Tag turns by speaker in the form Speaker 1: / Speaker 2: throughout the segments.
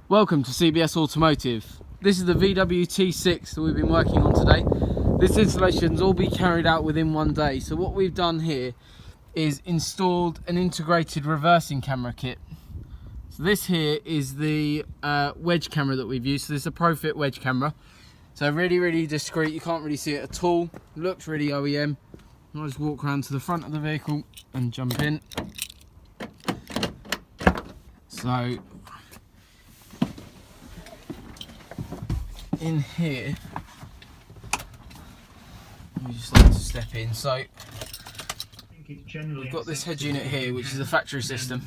Speaker 1: Welcome to CBS Automotive. This is the VW T6 that we've been working on today. This installation's all be carried out within one day. So what we've done here is installed an integrated reversing camera kit. So this here is the wedge camera that we've used. So this is a ProFit wedge camera. So really discreet, you can't really see it at all. Looks really OEM. I'll just walk around to the front of the vehicle and jump in. So in here, we just like to step in. So we've got this head unit here, which is the factory system.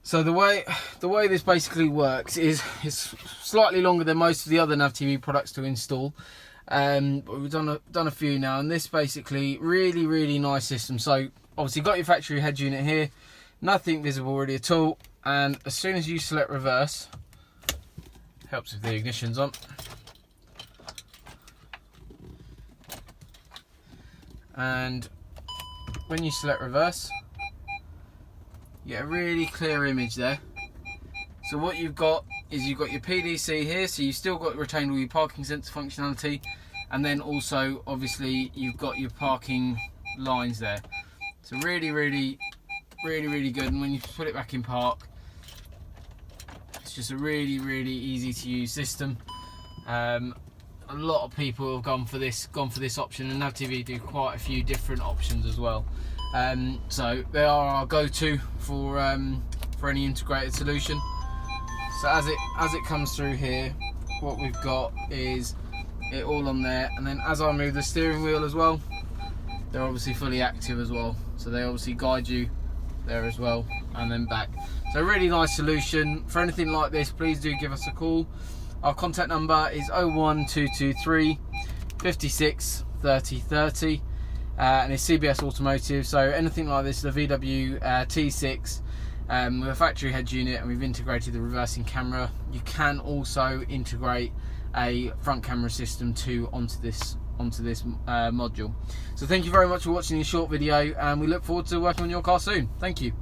Speaker 1: So the way this basically works is it's slightly longer than most of the other NavTV products to install. But we've done a few now, and this basically really nice system. So obviously you've got your factory head unit here, nothing visible really at all, and as soon as you select reverse, helps if the ignition's on, and when you select reverse, you get a really clear image there. So what you've got is you've got your PDC here, so you've still got retained all your parking sensor functionality, and then also obviously you've got your parking lines there. So really good, and when you put it back in park, it's just a really easy to use system. A lot of people have gone for this option, and NavTV do quite a few different options as well. So they are our go-to for any integrated solution. So as it comes through here, what we've got is it all on there, and then as I move the steering wheel as well, they're obviously fully active as well. So they obviously guide you there as well, and then back. So really nice solution. For anything like this, please do give us a call. Our contact number is 01223 56 30 30, and it's CBS Automotive. So anything like this, the VW T6 with a factory head unit, and we've integrated the reversing camera. You can also integrate a front camera system too onto this module. So thank you very much for watching this short video, and we look forward to working on your car soon. Thank you.